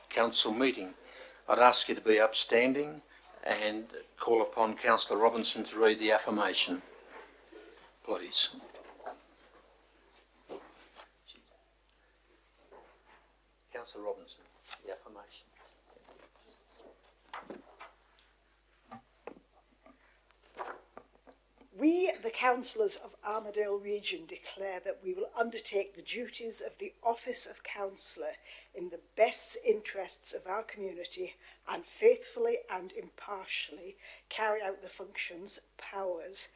council meeting. I'd ask you to be upstanding and call upon Councillor Robinson to read the affirmation, please. Councillor Robinson, the affirmation. We, the councillors of Armidale Region, declare that we will undertake the duties of the office of councillor in the best interests of our community and faithfully and impartially carry out the functions, powers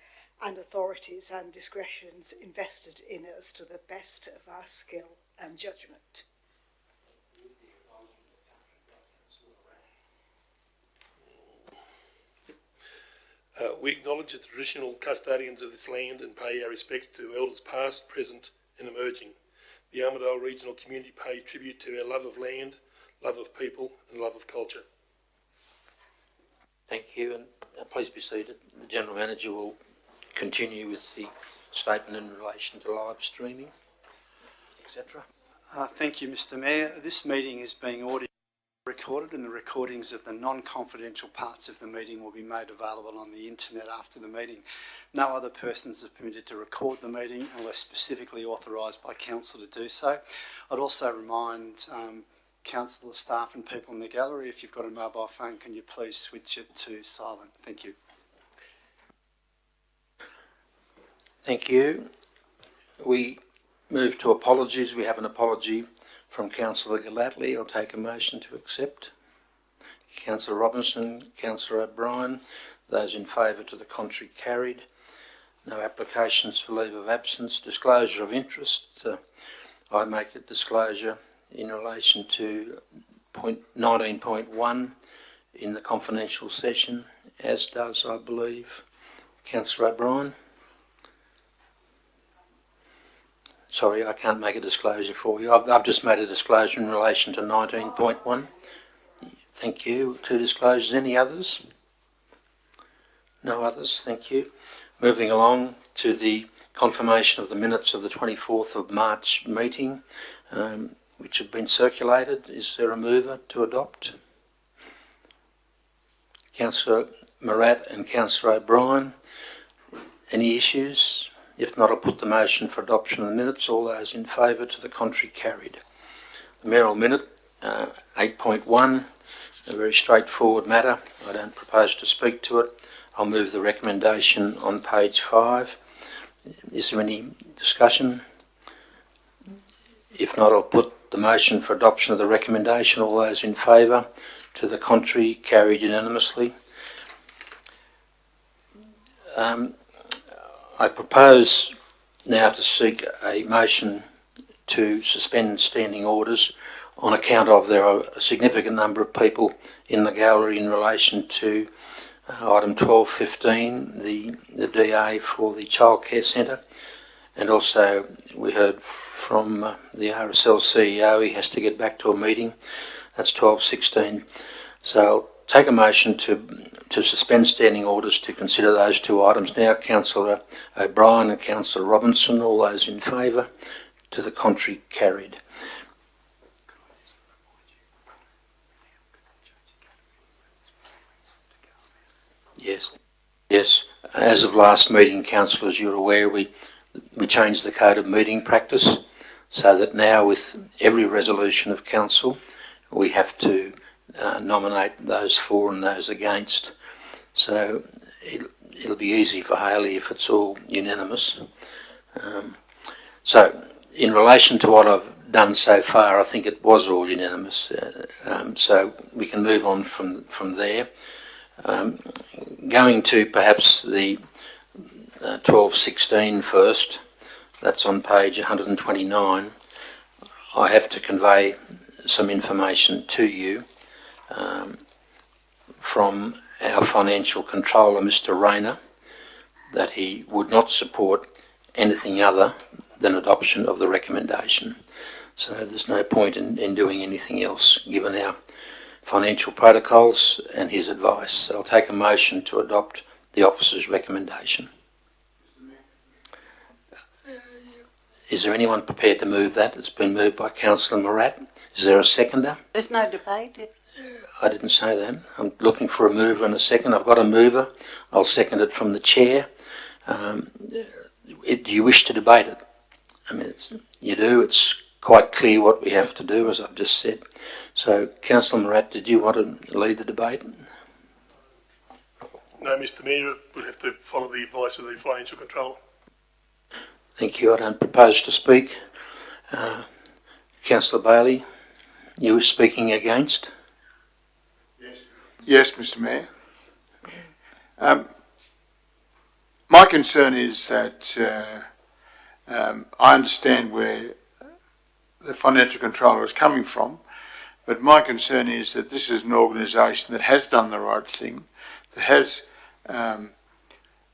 and authorities and discretions invested in us to the best of our skill and judgment. We acknowledge the traditional custodians of this land and pay our respects to elders past, present and emerging. The Armidale Regional Community pay tribute to our love of land, love of people and love of culture. Thank you, and please be seated. The General Manager will continue with the statement in relation to live streaming, etc. Thank you, Mr Mayor. This meeting is being recorded and the recordings of the non-confidential parts of the meeting will be made available on the internet after the meeting. No other persons are permitted to record the meeting unless specifically authorised by council to do so. I'd also remind councillor staff and people in the gallery, if you've got a mobile phone, can you please switch it to silent? Thank you. Thank you. We move to apologies. We have an apology from Councillor Gallatley. I'll take a motion to accept. Councillor Robinson, Councillor O'Brien. Those in favour, to the contrary, carried. No applications for leave of absence. Disclosure of interest. I make a disclosure in relation to 19.1 in the confidential session, as does, I believe, Councillor O'Brien. Sorry, I can't make a disclosure for you. I've just made a disclosure in relation to 19.1. Thank you. Two disclosures. Any others? No others. Thank you. Moving along to the confirmation of the minutes of the 24th of March meeting, which have been circulated. Is there a mover to adopt? Councillor Morat and Councillor O'Brien. Any issues? If not, I'll put the motion for adoption of the minutes. All those in favour, to the contrary, carried. The mayoral minute, 8.1, a very straightforward matter. I don't propose to speak to it. I'll move the recommendation on page 5. Is there any discussion? If not, I'll put the motion for adoption of the recommendation. All those in favour, to the contrary, carried unanimously. I propose now to seek a motion to suspend standing orders on account of there are a significant number of people in the gallery in relation to item 12.15, the DA for the childcare centre, and also we heard from the RSL CEO he has to get back to a meeting. That's 12.16. So I'll take a motion to suspend standing orders to consider those two items now. Councillor O'Brien and Councillor Robinson. All those in favour, to the contrary, carried. Yes. As of last meeting, councillors, you're aware we changed the code of meeting practice so that now with every resolution of council we have to nominate those for and those against. So it'll be easy for Hayley if it's all unanimous. So in relation to what I've done so far, I think it was all unanimous. So we can move on from there. Going to perhaps the 12.16 first, that's on page 129. I have to convey some information to you from our financial controller, Mr. Rayner, that he would not support anything other than adoption of the recommendation. So there's no point in doing anything else given our financial protocols and his advice. So I'll take a motion to adopt the officer's recommendation. Is there anyone prepared to move that? It's been moved by Councillor Morat. Is there a seconder? There's no debate. I didn't say that. I'm looking for a mover and a second. I've got a mover. I'll second it from the chair. Do you wish to debate it? I mean, you do. It's quite clear what we have to do, as I've just said. So, Councillor Morat, did you want to lead the debate? No, Mr Mayor, we'll have to follow the advice of the Financial Controller. Thank you. I don't propose to speak. Councillor Bailey, you were speaking against? Yes, Mr Mayor. My concern is that I understand where the Financial Controller is coming from, but my concern is that this is an organisation that has done the right thing, that has,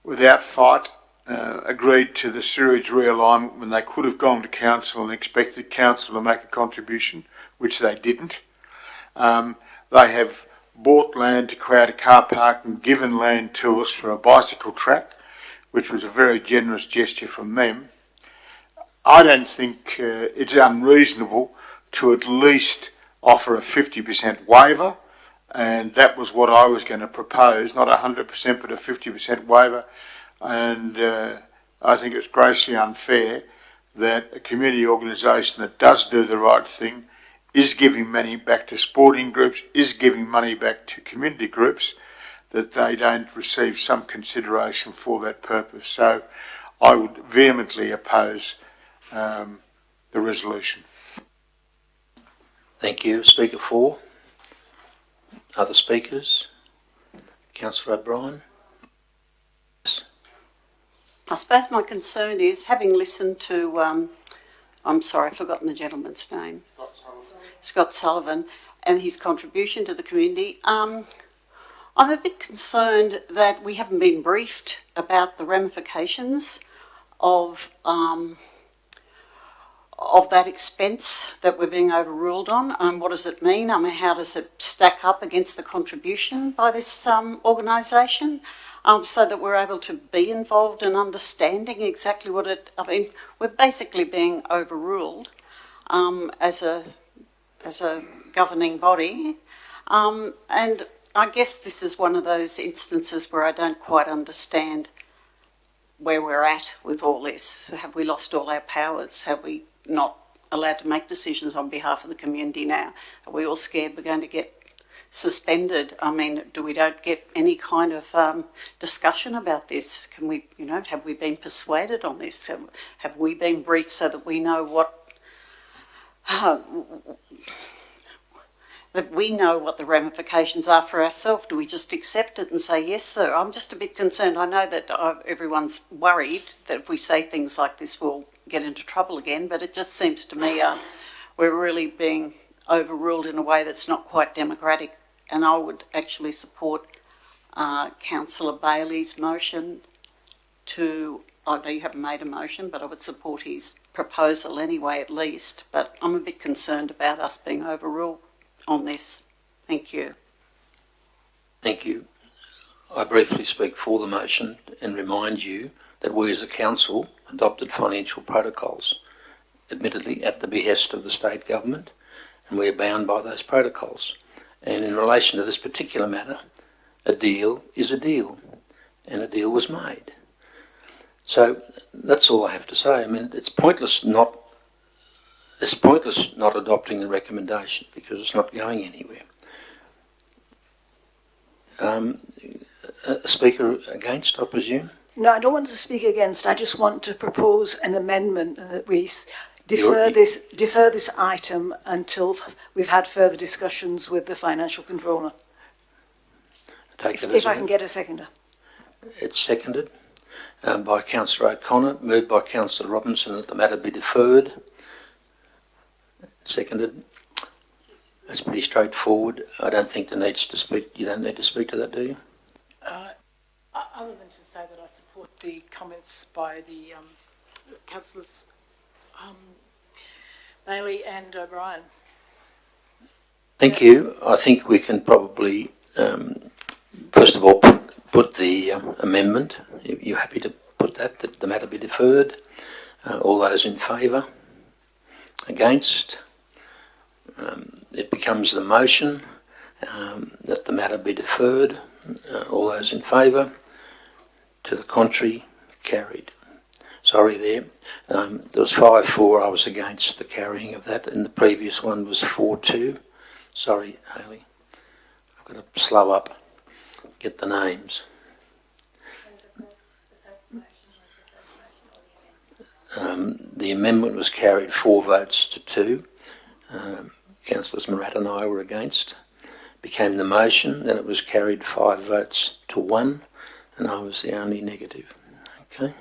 without fight, agreed to the sewerage realignment when they could have gone to Council and expected Council to make a contribution, which they didn't. They have bought land to create a car park and given land to us for a bicycle track, which was a very generous gesture from them. I don't think it's unreasonable to at least offer a 50% waiver, and that was what I was going to propose, not 100% but a 50% waiver. And I think it's grossly unfair that a community organisation that does do the right thing is giving money back to sporting groups, is giving money back to community groups, that they don't receive some consideration for that purpose. So I would vehemently oppose the resolution. Thank you. Speaker 4. Other speakers? Councillor O'Brien? I suppose my concern is, having listened to, I'm sorry, I've forgotten the gentleman's name. Scott Sullivan, and his contribution to the community. I'm a bit concerned that we haven't been briefed about the ramifications of that expense that we're being overruled on. What does it mean? I mean, how does it stack up against the contribution by this organisation? So that we're able to be involved in understanding exactly what it. I mean, we're basically being overruled as a governing body, and I guess this is one of those instances where I don't quite understand where we're at with all this. Have we lost all our powers? Have we not allowed to make decisions on behalf of the community now? Are we all scared we're going to get suspended? I mean, we don't get any kind of discussion about this? Can we, have we been persuaded on this? Have we been briefed so that we know what the ramifications are for ourselves? Do we just accept it and say, yes, sir? I'm just a bit concerned. I know that everyone's worried that if we say things like this, we'll get into trouble again, but it just seems to me we're really being overruled in a way that's not quite democratic. And I would actually support Councillor Bailey's motion to, I know you haven't made a motion, but I would support his proposal anyway, at least. But I'm a bit concerned about us being overruled on this. Thank you. Thank you. I briefly speak for the motion and remind you that we as a council adopted financial protocols, admittedly at the behest of the state government, and we are bound by those protocols. And in relation to this particular matter, a deal is a deal, and a deal was made. So that's all I have to say. I mean, it's pointless not adopting the recommendation because it's not going anywhere. A speaker against, I presume? No, I don't want to speak against. I just want to propose an amendment that we defer this item until we've had further discussions with the Financial Controller. If I can get a seconder. It's seconded by Councillor O'Connor, moved by Councillor Robinson that the matter be deferred. Seconded. That's pretty straightforward. I don't think there needs to speak. You don't need to speak to that, do you? Other than to say that I support the comments by the councillors Bailey and O'Brien. Thank you. I think we can probably, first of all, put the amendment. You're happy to put that the matter be deferred? All those in favour? Against? It becomes the motion that the matter be deferred. All those in favour? To the contrary? Carried. Sorry there. There was 5-4. I was against the carrying of that, and the previous one was 4-2. Sorry, Hayley. I've got to slow up. Get the names. The amendment was carried 4 votes to 2. Councillors Murat and I were against. Became the motion, then it was carried 5 votes to 1, and I was the only negative. Okay.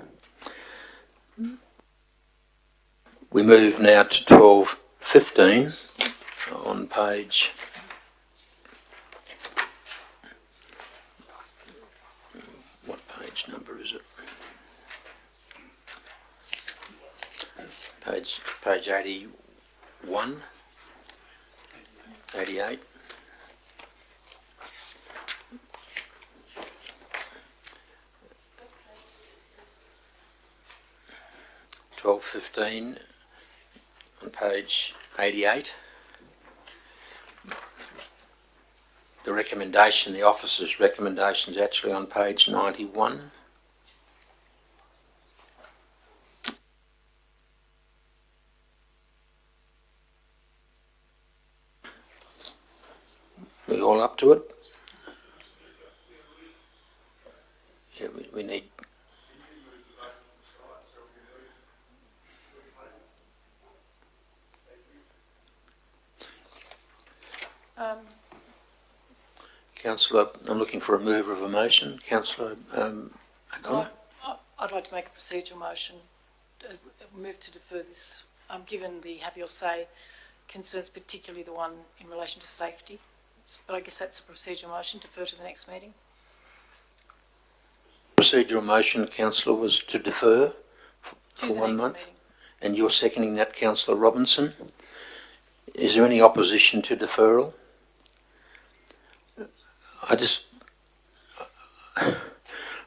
We move now to 12:15 on page. What page number is it? Page 81, 88. $12.15 on page 88. The recommendation, the officer's recommendation, is actually on page 91. We all up to it? Yeah, we need. Councillor, I'm looking for a mover of a motion. Councillor O'Connor. I'd like to make a procedural motion, move to defer this, given the have your say concerns, particularly the one in relation to safety. But I guess that's a procedural motion, defer to the next meeting. Procedural motion, Councillor, was to defer for 1 month. Meeting. And you're seconding that, Councillor Robinson. Is there any opposition to deferral?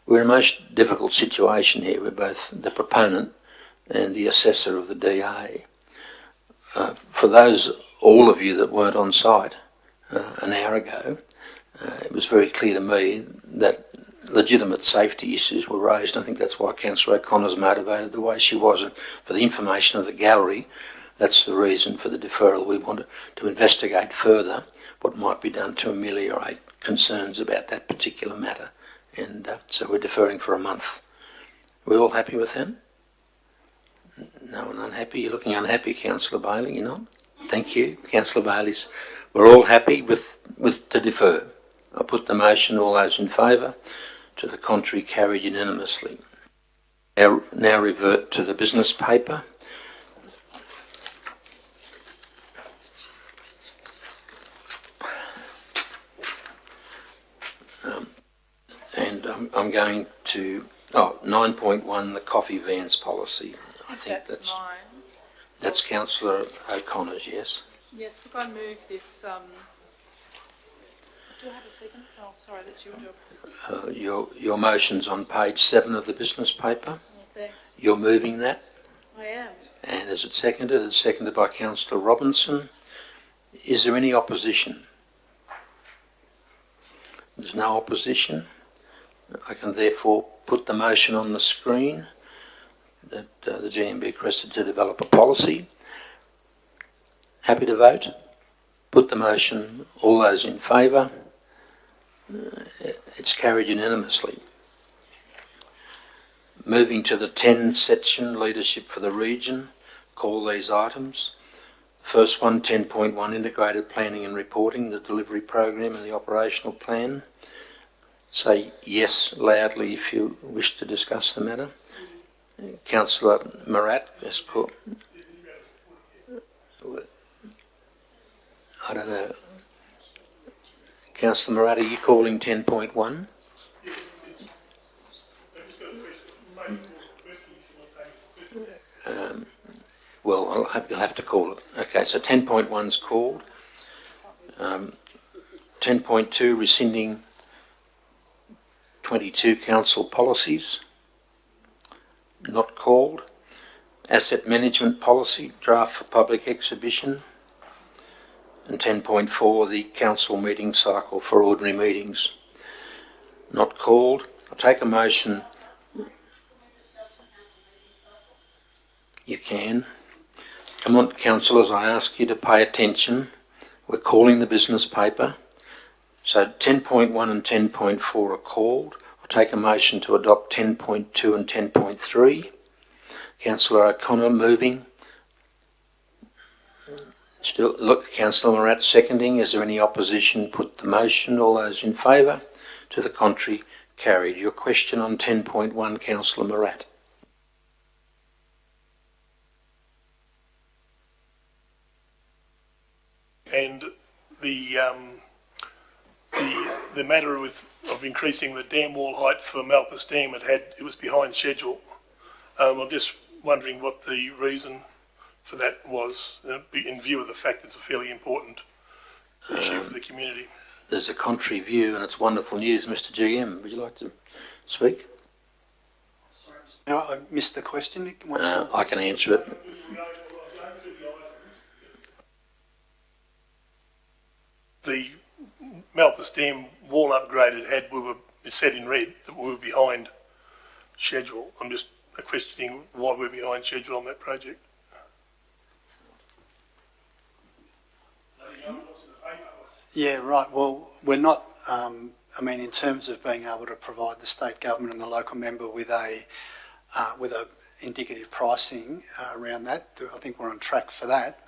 We're in a most difficult situation here. We're both the proponent and the assessor of the DA. For those, all of you that weren't on site an hour ago, it was very clear to me that legitimate safety issues were raised. I think that's why Councillor O'Connor's motivated the way she was. And for the information of the gallery, that's the reason for the deferral. We want to investigate further what might be done to ameliorate concerns about that particular matter. And so we're deferring for a month. We're all happy with that? No one unhappy? You're looking unhappy, Councillor Bailey, you're not? Thank you, Councillor Bailey's. We're all happy with to defer. I put the motion. All those in favour? To the contrary, carried unanimously. Now revert to the business paper. And I'm going to 9.1, the coffee vans policy. I think that's mine. That's Councillor O'Connor's, yes. Yes, look, I move this. Do I have a second? Oh, sorry, that's your job. Your motion's on page 7 of the business paper. Oh, thanks. You're moving that. I am. And is it seconded? It's seconded by Councillor Robinson. Is there any opposition? There's no opposition. I can therefore put the motion on the screen that the GM be requested to develop a policy. Happy to vote? Put the motion. All those in favour? It's carried unanimously. Moving to the 10 section, leadership for the region. Call these items. First one, 10.1, integrated planning and reporting, the delivery program and the operational plan. Say yes loudly if you wish to discuss the matter. Councillor Murat has called. I don't know. Councillor Murat, are you calling 10.1? Well, you'll have to call it. Okay, so 10.1's called. 10.2, rescinding 22 council policies. Not called. Asset management policy, draft for public exhibition. and 10.4, the council meeting cycle for ordinary meetings. Not called. I'll take a motion. You can. Come on, councillors, I ask you to pay attention. We're calling the business paper. So 10.1 and 10.4 are called. I'll take a motion to adopt 10.2 and 10.3. Councillor O'Connor moving. Still, look, Councillor Morat seconding. Is there any opposition? Put the motion. All those in favour? To the contrary, carried. Your question on 10.1, Councillor Morat. And the matter of increasing the dam wall height for Malpas Dam, it was behind schedule. I'm just wondering what the reason for that was, in view of the fact it's a fairly important issue for the community. There's a contrary view, and it's wonderful news, Mr. GM. Would you like to speak? No, I missed the question. I can answer it. The Malpas Dam wall upgrade it said in red that we were behind schedule. I'm just questioning why we're behind schedule on that project. Yeah, right. Well, we're not, in terms of being able to provide the state government and the local member with a indicative pricing around that, I think we're on track for that.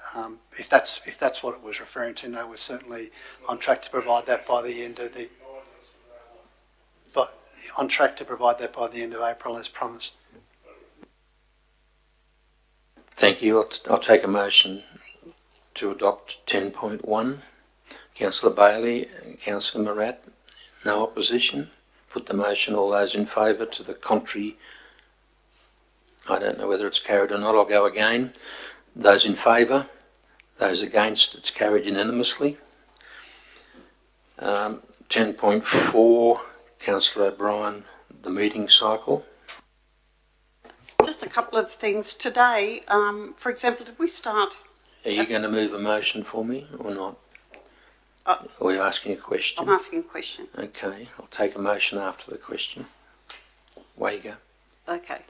If that's what it was referring to, no, we're certainly on track to provide that by the end of April as promised. Thank you. I'll take a motion to adopt 10.1. Councillor Bailey and Councillor Morat, no opposition. Put the motion. All those in favour. To the contrary, I don't know whether it's carried or not. I'll go again. Those in favour. Those against, it's carried unanimously. 10.4, Councillor O'Brien, the meeting cycle. Just a couple of things today. For example, did we start? Are you going to move a motion for me or not? Or are you asking a question? I'm asking a question. Okay, I'll take a motion after the question. Away you go. Okay.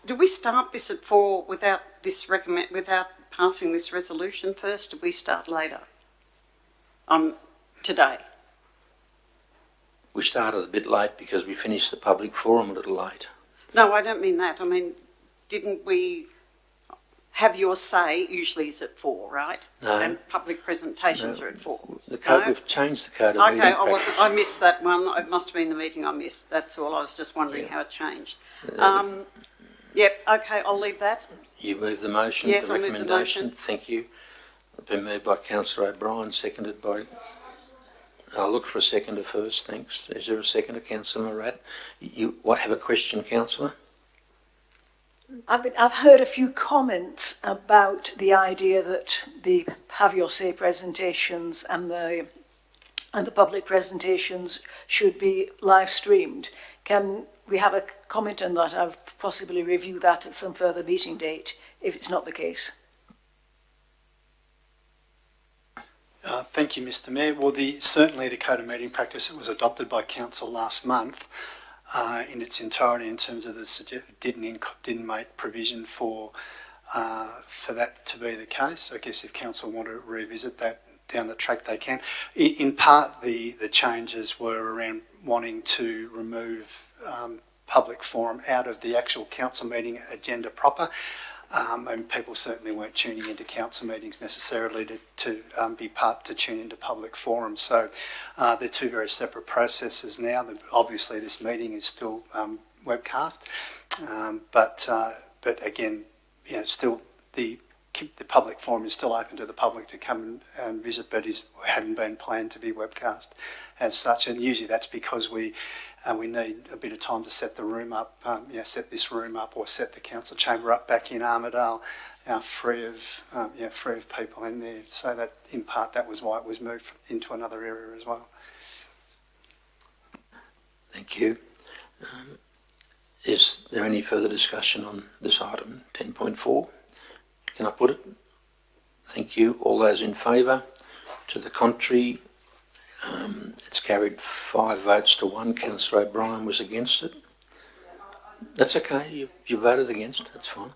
Did we start this at 4 without passing this resolution first? Did we start later? Today. We started a bit late because we finished the public forum a little late. No, I don't mean that. I mean, didn't we have your say? Usually is at 4, right? No. And public presentations are at 4. The code, we've changed the code of meeting practice. I missed that one. It must have been the meeting I missed. That's all. I was just wondering how it changed. Yep. Okay, I'll leave that. You move the motion. Yes, the I move the recommendation. motion. Thank you. It's been moved by Councillor O'Brien, seconded by. I'll look for a seconder first. Thanks. Is there a seconder, Councillor Morat? You have a question, Councillor? I've heard a few comments about the idea that the Have Your Say presentations and the public presentations should be live streamed. Can we have a comment on that? I'll possibly review that at some further meeting date if it's not the case. Thank you, Mr. Mayor. Well, certainly the Code of Meeting Practice that was adopted by Council last month in its entirety, in terms of didn't make provision for that to be the case. I guess if Council want to revisit that down the track, they can. In part, the changes were around wanting to remove public forum out of the actual council meeting agenda proper. And people certainly weren't tuning into council meetings necessarily to tune into public forums. So they're two very separate processes now. Obviously, this meeting is still webcast, but again, still the public forum is still open to the public to come and visit, but hadn't been planned to be webcast as such. And usually that's because we need a bit of time to set the room up, set this room up, or set the council chamber up back in Armidale, free of people in there. So that, in part, that was why it was moved into another area as well. Thank you. Is there any further discussion on this item, 10.4? Can I put it? Thank you. All those in favour? To the contrary, it's carried 5 votes to 1. Councillor O'Brien was against it. That's okay. You voted against. That's fine.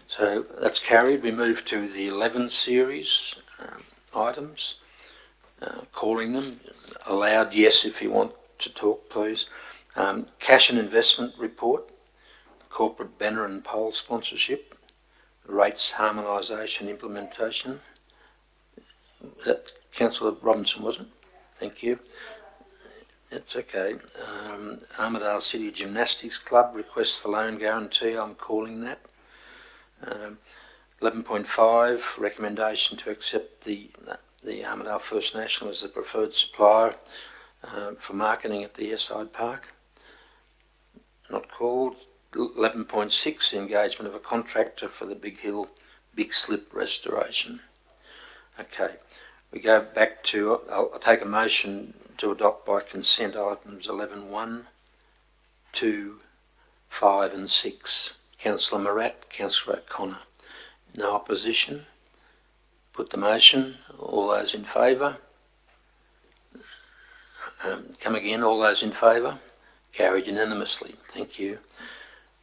So that's carried. We move to the 11 series items. Calling them aloud. Yes, if you want to talk, please. Cash and investment report. Corporate banner and poll sponsorship. Rates harmonisation implementation. That Councillor Robinson, was it? Thank you. That's okay. Armidale City Gymnastics Club request for loan guarantee. I'm calling that. 11.5 recommendation to accept the Armidale First National as the preferred supplier for marketing at the Eastside Park. Not called. 11.6 engagement of a contractor for the Big Hill Big Slip restoration. Okay, we go back to, I'll take a motion to adopt by consent items 11.1, 2, 5 and 6. Councillor Morat, Councillor O'Connor. No opposition. Put the motion. All those in favour? Come again, all those in favour? Carried unanimously. Thank you.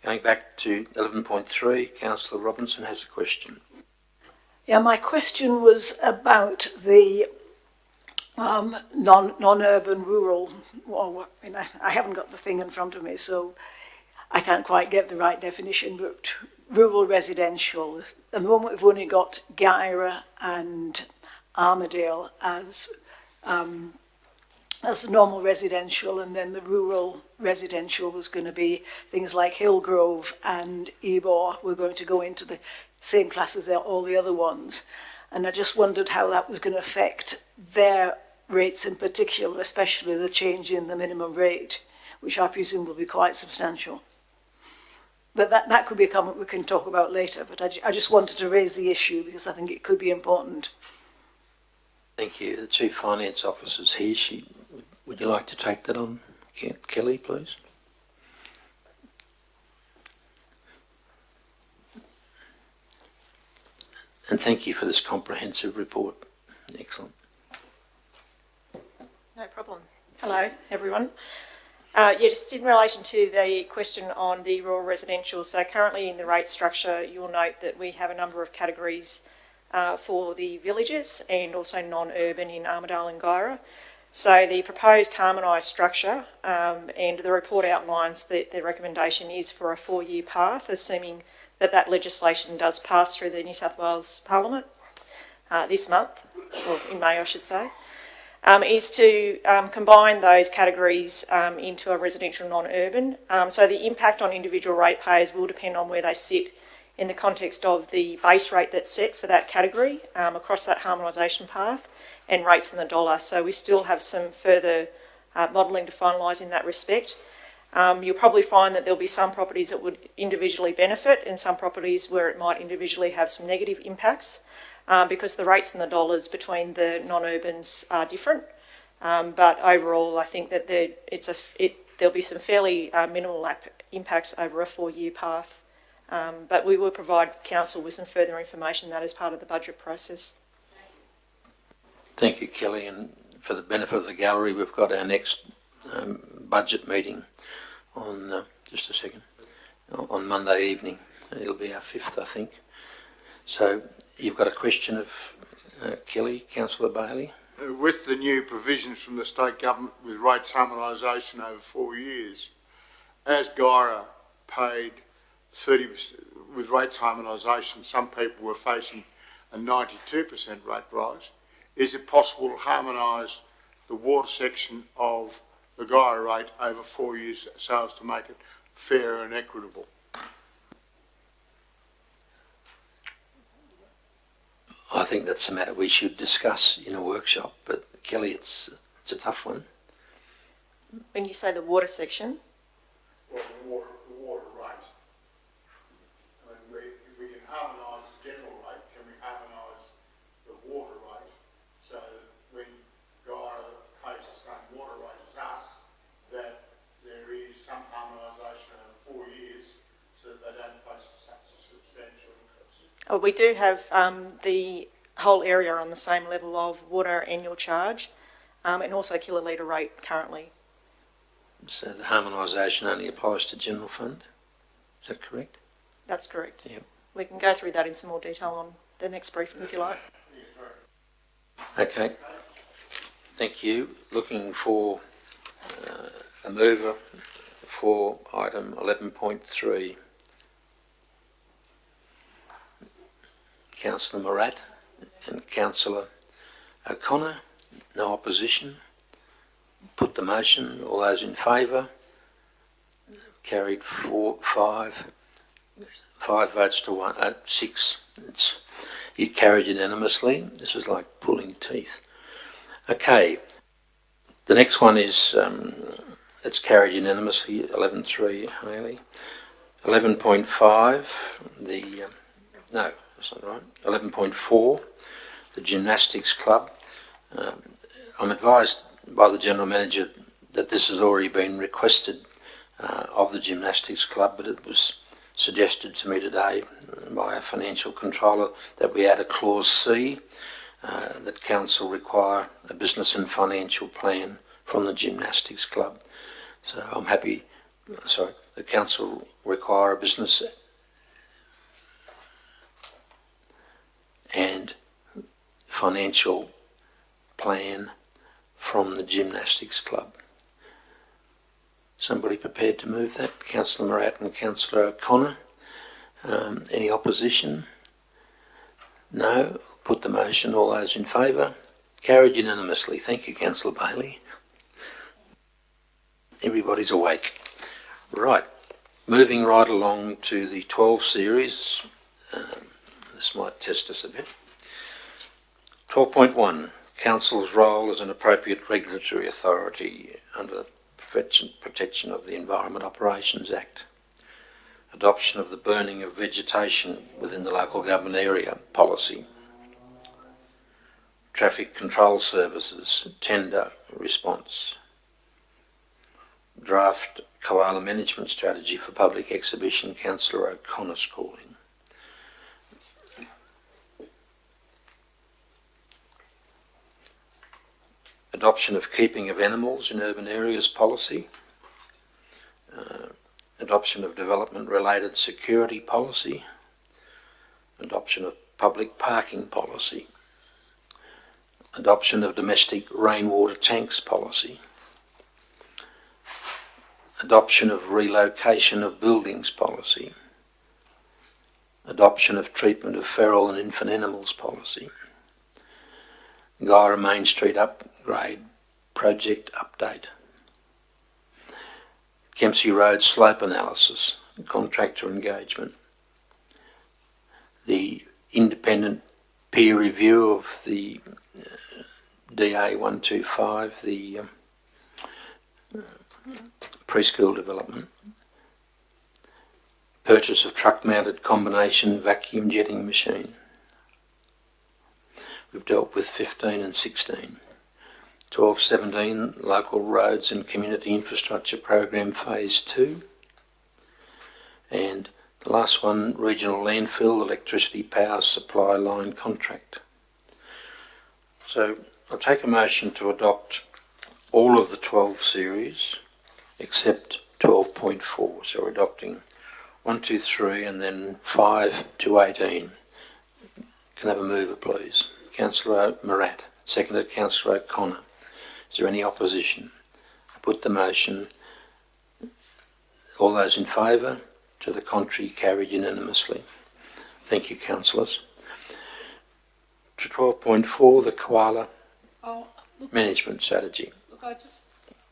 Going back to 11.3, Councillor Robinson has a question. Yeah, my question was about the non-urban rural. Well, I haven't got the thing in front of me, so I can't quite get the right definition, but rural residential. At the moment, we've only got Guyra and Armadale as normal residential, and then the rural residential was going to be things like Hillgrove and Ebor were going to go into the same class as all the other ones. And I just wondered how that was going to affect their rates in particular, especially the change in the minimum rate, which I presume will be quite substantial. But that could be a comment we can talk about later, but I just wanted to raise the issue because I think it could be important. Thank you. The Chief Finance Officer's here. Would you like to take that on, Kelly, please? And thank you for this comprehensive report. Excellent. No problem. Hello, everyone. Just in relation to the question on the rural residential, so currently in the rate structure, you'll note that we have a number of categories for the villages and also non-urban in Armidale and Guyra. So the proposed harmonised structure and the report outlines that the recommendation is for a 4-year path, assuming that legislation does pass through the New South Wales Parliament this month, or in May I should say, is to combine those categories into a residential non-urban. So the impact on individual ratepayers will depend on where they sit in the context of the base rate that's set for that category across that harmonisation path and rates in the dollar. So we still have some further modelling to finalise in that respect. You'll probably find that there'll be some properties that would individually benefit and some properties where it might individually have some negative impacts because the rates in the dollars between the non-urbans are different. But overall, I think that there'll be some fairly minimal impacts over a 4-year path. But we will provide Council with some further information that is part of the budget process. Thank you, Kelly. And for the benefit of the gallery, we've got our next budget meeting on, just a second, on Monday evening. It'll be our 5th, I think. So you've got a question of Kelly, Councillor Bailey? With the new provisions from the state government with rates harmonisation over 4 years, as Guyra paid 30%, with rates harmonisation, some people were facing a 92% rate rise. Is it possible to harmonise the water section of the Guyra rate over 4 years so as to make it fair and equitable? I think that's a matter we should discuss in a workshop, but Kelly, it's a tough one. When you say the water section? Well, the water rate. I mean, if we can harmonise the general rate, can we harmonise the water rate so that when Guyra pays the same water rate as us, that there is some harmonisation over 4 years so that they don't face such a substantial increase? We do have the whole area on the same level of water annual charge and also kilolitre rate currently. So the harmonisation only applies to general fund? Is that correct? That's correct. Yep. We can go through that in some more detail on the next briefing if you like. Okay. Thank you. Looking for a mover for item 11.3. Councillor Morat and Councillor O'Connor. No opposition. Put the motion. All those in favour? Carried 5 votes to 1. 6. It carried unanimously. This is like pulling teeth. Okay. The next one is it's carried unanimously. 11.3 Haley. 11.5 no, that's not right. 11.4 the gymnastics club. I'm advised by the General Manager that this has already been requested of the gymnastics club, but it was suggested to me today by our financial controller that we add a clause C that council require a business and financial plan from the gymnastics club. So I'm happy, the council require a business and financial plan from the gymnastics club. Somebody prepared to move that? Councillor Morat and Councillor O'Connor. Any opposition? No. Put the motion. All those in favour? Carried unanimously. Thank you, Councillor Bailey. Everybody's awake. Right. Moving right along to the 12 series. This might test us a bit. 12.1. Council's role as an appropriate regulatory authority under the Protection of the Environment Operations Act. Adoption of the burning of vegetation within the local government area policy. Traffic control services, tender response. Draft koala management strategy for public exhibition, Councillor O'Connor's calling. Adoption of keeping of animals in urban areas policy. Adoption of development-related security policy. Adoption of public parking policy. Adoption of domestic rainwater tanks policy. Adoption of relocation of buildings policy. Adoption of treatment of feral and infant animals policy. Guyra Main Street upgrade project update. Kempsey Road slope analysis, contractor engagement. The independent peer review of the DA 125, the preschool development. Purchase of truck-mounted combination vacuum jetting machine. We've dealt with 15 and 16. 12.17, Local Roads and Community Infrastructure Program Phase 2. And the last one, Regional Landfill Electricity Power Supply Line Contract. So I'll take a motion to adopt all of the 12 series except 12.4. So we're adopting 1, 2, 3 and then 5 to 18. Can I have a mover, please? Councillor Morat, seconded Councillor O'Connor. Is there any opposition? I put the motion. All those in favour? To the contrary, carried unanimously. Thank you, councillors. To 12.4, the koala management strategy. Look,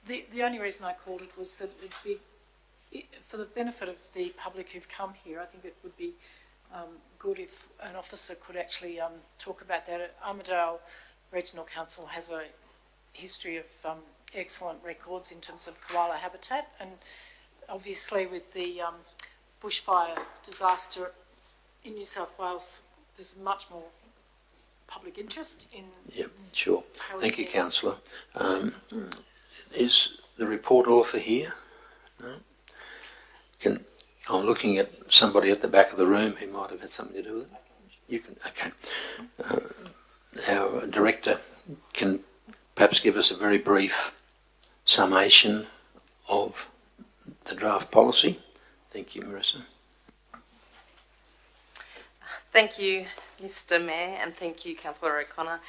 the only reason I called it was that it'd be, for the benefit of the public who've come here, I think it would be good if an officer could actually talk about that. Armidale Regional Council has a history of excellent records in terms of koala habitat, and obviously with the bushfire disaster in New South Wales, there's much more public interest in... Yeah, sure. Thank you, councillor. Is the report author here? No? I'm looking at somebody at the back of the room who might have had something to do with it. You can, okay. Our director can perhaps give us a very brief summation of the draft policy. Thank you, Marissa. Thank you, Mr. Mayor, and thank you, Councillor O'Connor.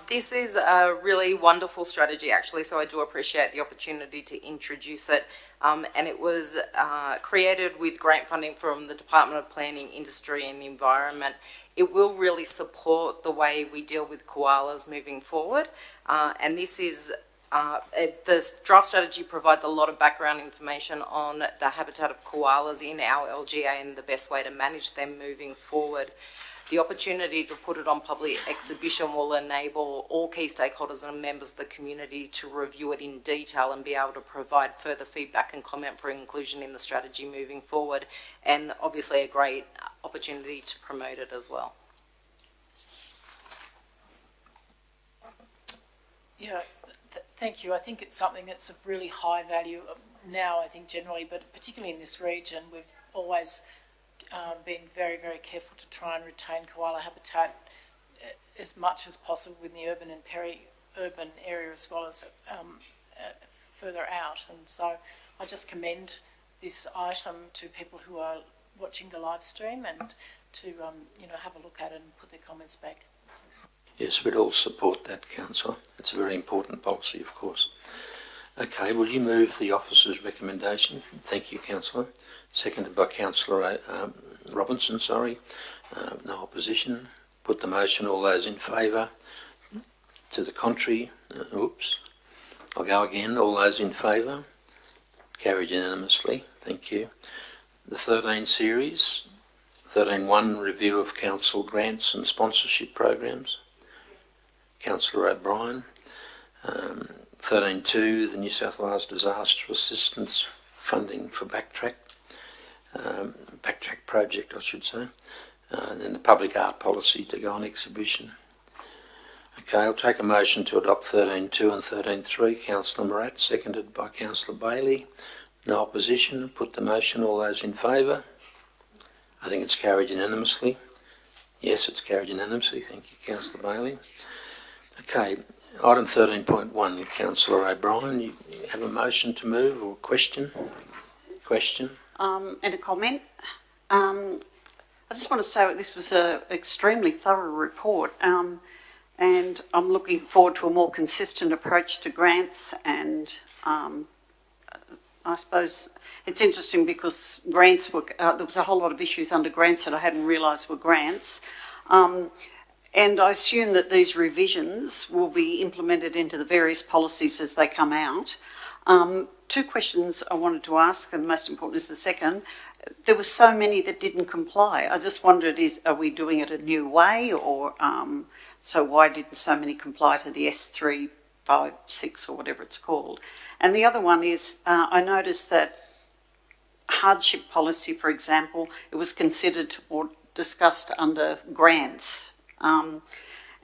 This is a really wonderful strategy, actually, so I do appreciate the opportunity to introduce it. And it was created with grant funding from the Department of Planning, Industry and the Environment. It will really support the way we deal with koalas moving forward. And this is the draft strategy provides a lot of background information on the habitat of koalas in our LGA and the best way to manage them moving forward. The opportunity to put it on public exhibition will enable all key stakeholders and members of the community to review it in detail and be able to provide further feedback and comment for inclusion in the strategy moving forward, and obviously a great opportunity to promote it as well. Yeah, thank you. I think it's something that's of really high value now, I think generally, but particularly in this region. We've always been very, very careful to try and retain koala habitat as much as possible in the urban and peri-urban area as well as further out. And so I just commend this item to people who are watching the live stream and to have a look at it and put their comments back. Thanks. Yes, we'd all support that, Councillor. It's a very important policy, of course. Okay, will you move the officer's recommendation? Thank you, Councillor. Seconded by Councillor Robinson, sorry. No opposition. Put the motion. All those in favour? To the contrary? Oops. I'll go again. All those in favour? Carried unanimously. Thank you. The 13 series. 13.1, review of council grants and sponsorship programs. Councillor O'Brien. 13.2, the New South Wales Disaster Assistance Funding for Backtrack project, I should say. And then the public art policy to go on exhibition. Okay, I'll take a motion to adopt 13.2 and 13.3. Councillor Morat, seconded by Councillor Bailey. No opposition. Put the motion. All those in favour? I think it's carried unanimously. Yes, it's carried unanimously. Thank you, Councillor Bailey. Okay, item 13.1, Councillor O'Brien, you have a motion to move or question? And a comment. I just want to say that this was an extremely thorough report, and I'm looking forward to a more consistent approach to grants, and I suppose it's interesting because grants were, there was a whole lot of issues under grants that I hadn't realised were grants. And I assume that these revisions will be implemented into the various policies as they come out. Two questions I wanted to ask, and the most important is the second. There were so many that didn't comply. I just wondered, are we doing it a new way, or so why didn't so many comply to the S356 or whatever it's called? And the other one is, I noticed that hardship policy, for example, it was considered or discussed under grants.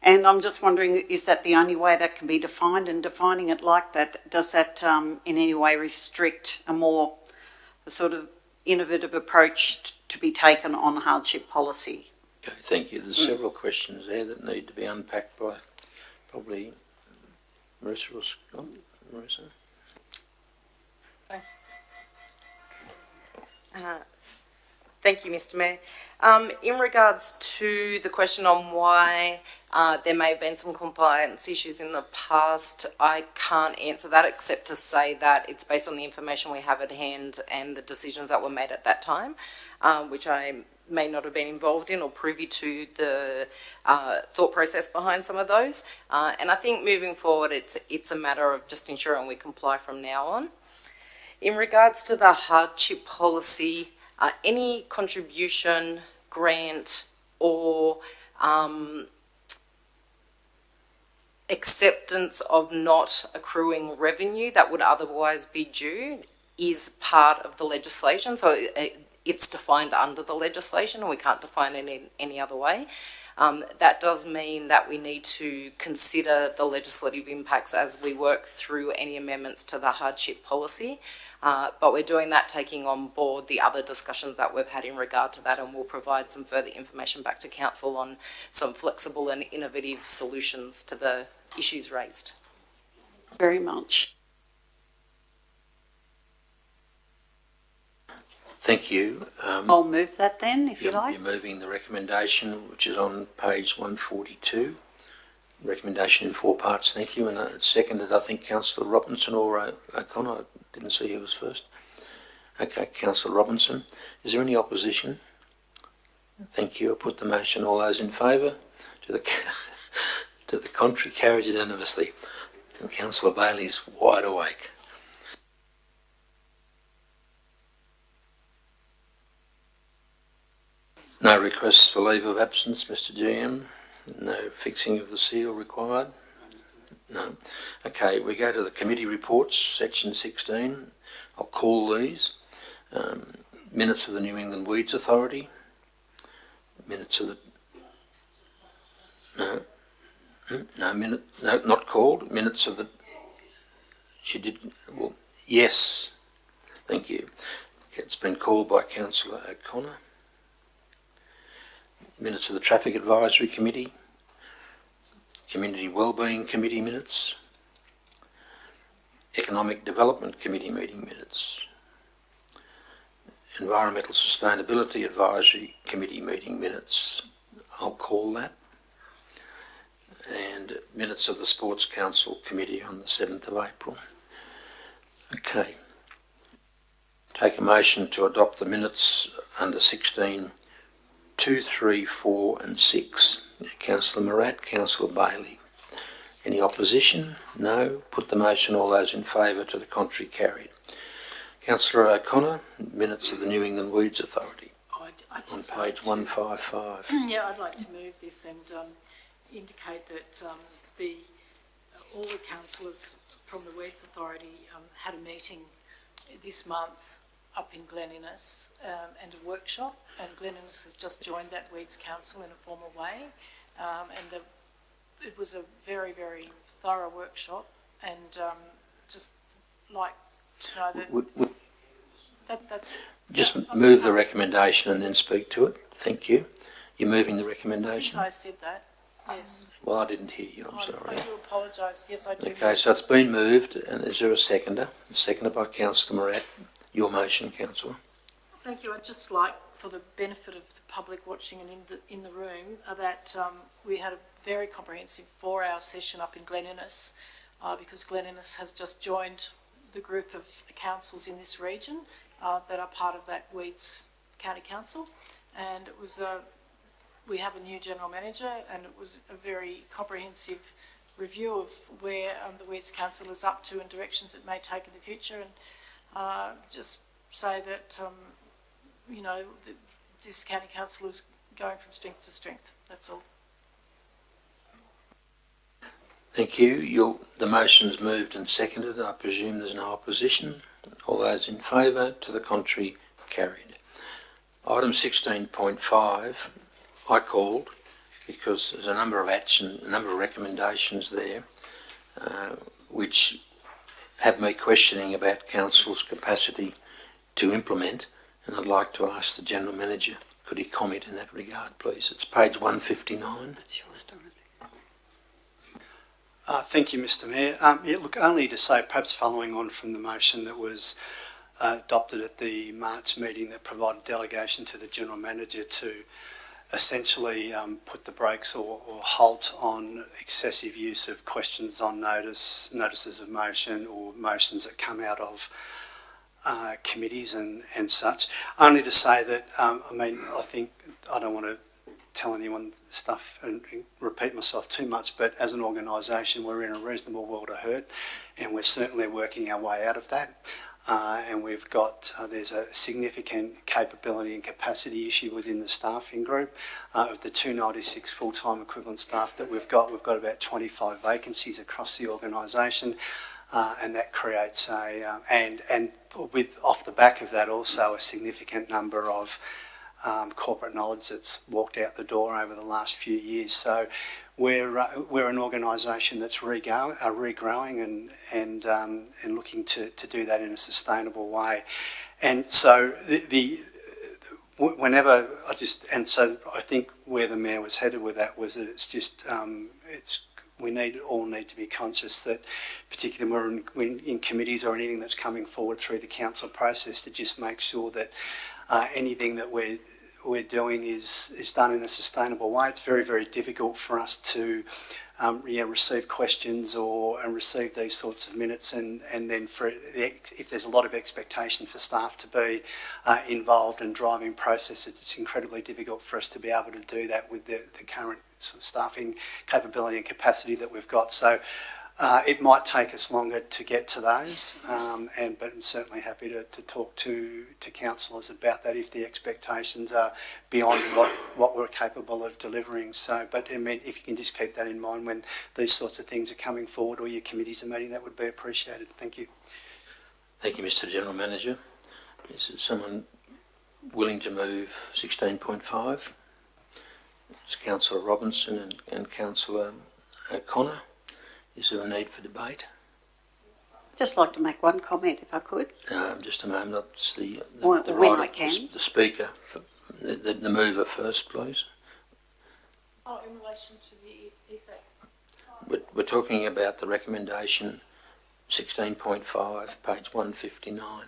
And I'm just wondering, is that the only way that can be defined? And defining it like that, does that in any way restrict a more sort of innovative approach to be taken on hardship policy? Okay, thank you. There's several questions there that need to be unpacked by probably Marissa or Scott. Marissa? Thank you, Mr. Mayor. In regards to the question on why there may have been some compliance issues in the past, I can't answer that except to say that it's based on the information we have at hand and the decisions that were made at that time, which I may not have been involved in or privy to the thought process behind some of those. And I think moving forward, it's a matter of just ensuring we comply from now on. In regards to the hardship policy, any contribution, grant or acceptance of not accruing revenue that would otherwise be due is part of the legislation. So it's defined under the legislation and we can't define it in any other way. That does mean that we need to consider the legislative impacts as we work through any amendments to the hardship policy. But we're doing that, taking on board the other discussions that we've had in regard to that, and we'll provide some further information back to Council on some flexible and innovative solutions to the issues raised. Very much. Thank you. I'll move that then, if you like. You're moving the recommendation, which is on page 142. Recommendation in 4 parts, thank you. And it's seconded, I think, Councillor Robinson or O'Connor. I didn't see who was first. Okay, Councillor Robinson. Is there any opposition? Thank you. I put the motion. All those in favour? To the contrary, carried unanimously. And Councillor Bailey's wide awake. No requests for leave of absence, Mr. GM. No fixing of the seal required. No. Okay, we go to the committee reports, section 16. I'll call these. Minutes of the New England Weeds Authority. Minutes of the... No, not called. Minutes of the... She did... Well, yes. Thank you. It's been called by Councillor O'Connor. Minutes of the Traffic Advisory Committee. Community Wellbeing Committee minutes. Economic Development Committee meeting minutes. Environmental Sustainability Advisory Committee meeting minutes. I'll call that. And minutes of the Sports Council Committee on the 7th of April. Okay. Take a motion to adopt the minutes under 16, 2, 3, 4 and 6. Councillor Morat, Councillor Bailey. Any opposition? No. Put the motion. All those in favour. To the contrary, carried. Councillor O'Connor, minutes of the New England Weeds Authority. On page 155. Yeah, I'd like to move this and indicate that all the councillors from the Weeds Authority had a meeting this month up in Glen Innes and a workshop, and Glen Innes has just joined that Weeds Council in a formal way, and it was a very, very thorough workshop, and just like to know that that's... Just move the recommendation and then speak to it. Thank you. You're moving the recommendation? I said that, yes. Well, I didn't hear you, I'm sorry. I do apologise, yes, I do. Okay, so it's been moved, and is there a seconder? Seconded by Councillor Morat. Your motion, Councillor. Thank you. I'd just like, for the benefit of the public watching and in the room, that we had a very comprehensive 4-hour session up in Glen Innes, because Glen Innes has just joined the group of councils in this region that are part of that Weeds County Council, and it was we have a new general manager, and it was a very comprehensive review of where the Weeds Council is up to and directions it may take in the future, and just say that this county council is going from strength to strength. That's all. Thank you. The motion's moved and seconded. I presume there's no opposition. All those in favour, to the contrary, carried. Item 16.5 I called because there's a number of recommendations there which have me questioning about Council's capacity to implement, and I'd like to ask the General Manager, could he comment in that regard, please? It's page 159. That's yours, Dorothy. Thank you, Mr Mayor. Look, only to say, perhaps following on from the motion that was adopted at the March meeting that provided delegation to the General Manager to essentially put the brakes or halt on excessive use of questions on notices of motion or motions that come out of committees and such. Only to say that, I think I don't want to tell anyone stuff and repeat myself too much, but as an organisation we're in a reasonable world of hurt, and we're certainly working our way out of that. And we've got, there's a significant capability and capacity issue within the staffing group. Of the 296 full-time equivalent staff that we've got about 25 vacancies across the organisation, and that creates and with off the back of that also a significant number of corporate knowledge that's walked out the door over the last few years. So we're an organisation that's regrowing and looking to do that in a sustainable way. And so I think where the Mayor was headed with that was that it's just we all need to be conscious that, particularly when in committees or anything that's coming forward through the council process, to just make sure that anything that we're doing is done in a sustainable way. It's very, very difficult for us to receive questions and receive these sorts of minutes, and then if there's a lot of expectation for staff to be involved and driving processes, it's incredibly difficult for us to be able to do that with the current sort of staffing capability and capacity that we've got. So it might take us longer to get to those, but I'm certainly happy to talk to councillors about that if the expectations are beyond what we're capable of delivering. So, but I mean, if you can just keep that in mind when these sorts of things are coming forward or your committees are meeting, that would be appreciated. Thank you. Thank you, Mr. General Manager. Is there someone willing to move 16.5? It's Councillor Robinson and Councillor O'Connor. Is there a need for debate? I'd just like to make one comment, if I could. Just a moment. That's the When I can. the speaker, the mover first, please. Oh, in relation to the ESA. We're talking about the recommendation 16.5, page 159.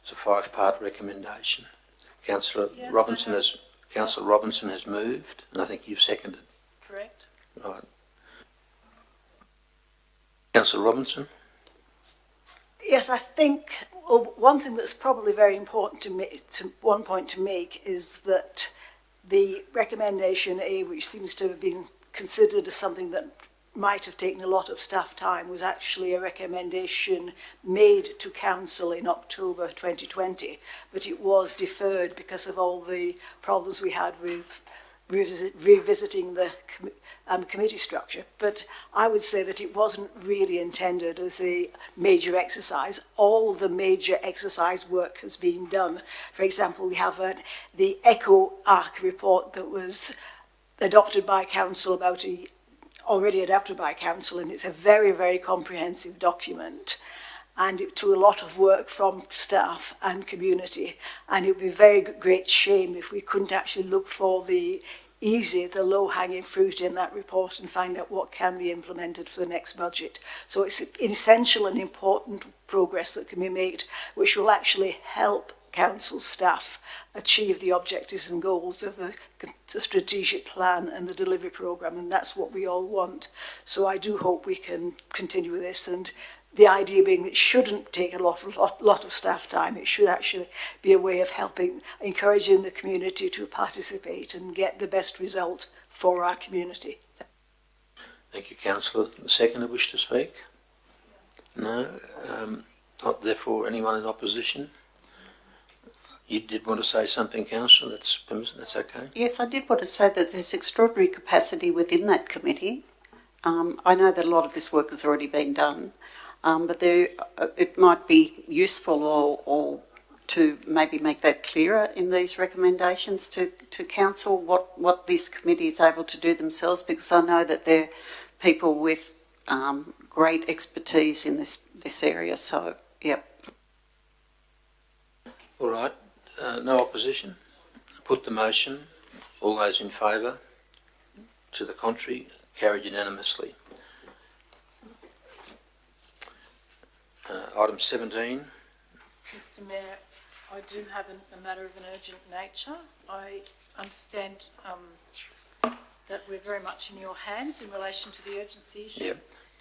It's a 5-part recommendation. Councillor Robinson has moved, and I think you've seconded. Correct. Right. Councillor Robinson? Yes, I think one thing that's probably very important one point to make is that the recommendation A, which seems to have been considered as something that might have taken a lot of staff time, was actually a recommendation made to Council in October 2020, but it was deferred because of all the problems we had with revisiting the committee structure. But I would say that it wasn't really intended as a major exercise. All the major exercise work has been done. For example, we have the ECHO ARC report that was adopted by Council already adopted by Council, and it's a very, very comprehensive document. And it took a lot of work from staff and community, and it would be a very great shame if we couldn't actually look for the low-hanging fruit in that report and find out what can be implemented for the next budget. So it's an essential and important progress that can be made, which will actually help council staff achieve the objectives and goals of the strategic plan and the delivery programme, and that's what we all want. So I do hope we can continue with this, and the idea being that it shouldn't take a lot of staff time. It should actually be a way of encouraging the community to participate and get the best result for our community. Thank you, Councillor. The seconder wish to speak? No? Not therefore anyone in opposition? You did want to say something, Councillor? That's okay? Yes, I did want to say that there's extraordinary capacity within that committee. I know that a lot of this work has already been done. But it might be useful or to maybe make that clearer in these recommendations to Council, what this committee is able to do themselves, because I know that they're people with great expertise in this area. So, yeah. All right. No opposition? Put the motion. All those in favour? To the contrary? Carried unanimously. Item 17. Mr Mayor, I do have a matter of an urgent nature. I understand that we're very much in your hands in relation to the urgency issue. Yeah,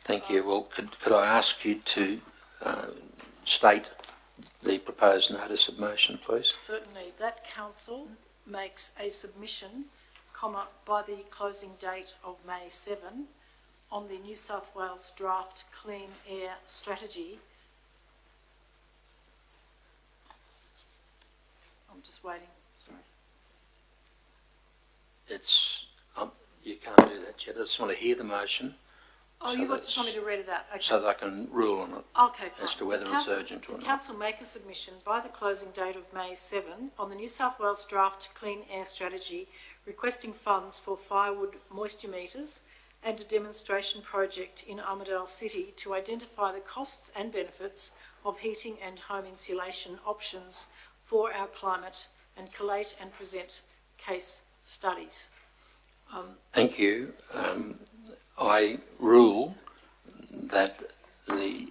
thank you. Well, could I ask you to state the proposed notice of motion, please? Certainly. That council makes a submission, by the closing date of May 7 on the New South Wales Draft Clean Air Strategy. I'm just waiting, sorry. You can't do that yet. I just want to hear the motion Oh, So you that's- just want me to read it out? Okay. so that I can rule on it Okay, fine. as to whether The it's council- urgent or The not. council make a submission by the closing date of May 7 on the New South Wales Draft Clean Air Strategy requesting funds for firewood moisture meters and a demonstration project in Armidale City to identify the costs and benefits of heating and home insulation options for our climate and collate and present case studies. Thank you. I rule that the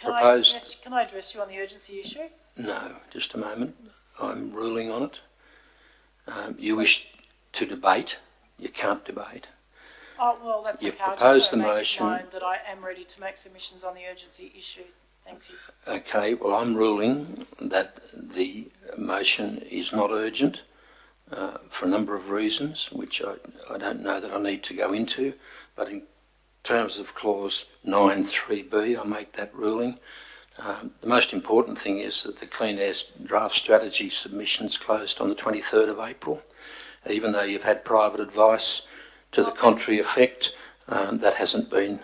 proposed... Can I address you on the urgency issue? No, just a moment. I'm ruling on it. You wish to debate. You can't debate. Oh, well, that's You've okay. I just proposed want to the make motion. it known that I am ready to make submissions on the urgency issue. Thank you. Okay, well, I'm ruling that the motion is not urgent for a number of reasons, which I don't know that I need to go into, but in terms of clause 9.3b, I make that ruling. The most important thing is that the Clean Air Draft Strategy submissions closed on the 23rd of April. Even though you've had private advice to the contrary effect, that hasn't been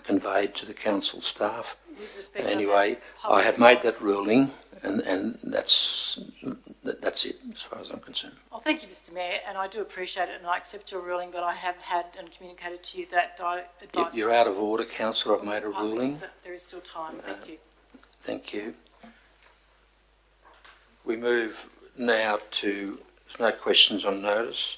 conveyed to the council staff. With respect to Anyway, I have made that ruling, and that's it as far as I'm concerned. Well, thank you, Mr Mayor, and I do appreciate it and I accept your ruling, but I have had and communicated to you that advice. You're out of order, councillor. I've made a ruling. That there is still time. Thank you. Thank you. We move now to, there's no questions on notice.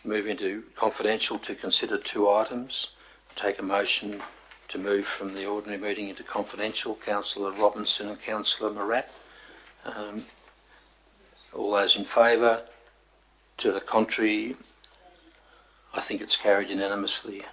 Move into confidential to consider two items. Take a motion to move from the ordinary meeting into confidential. Councillor Robinson and Councillor Morat. All those in favour? To the contrary, I think it's carried unanimously.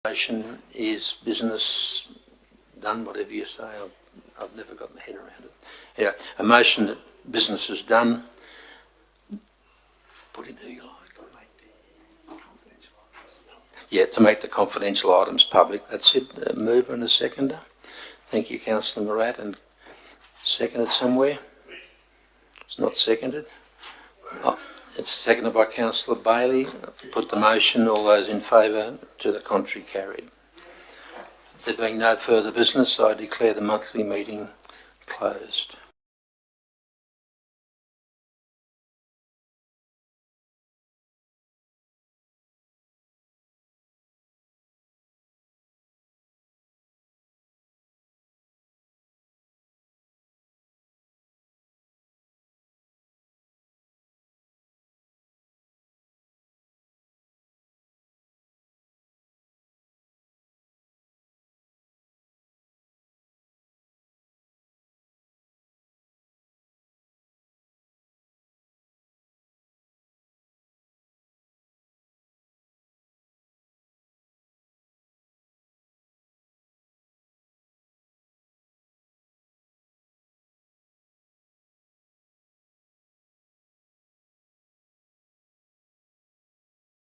Motion is business done, whatever you say. I've never got my head around it. Yeah, a motion that business is done. Put in who you like. Yeah, to make the confidential items public. That's it. A mover and a seconder. Thank you, Councillor Morat. And seconded somewhere? It's not seconded. Oh, it's seconded by Councillor Bailey. Put the motion. All those in favour, to the contrary, carried. There being no further business, I declare the monthly meeting closed.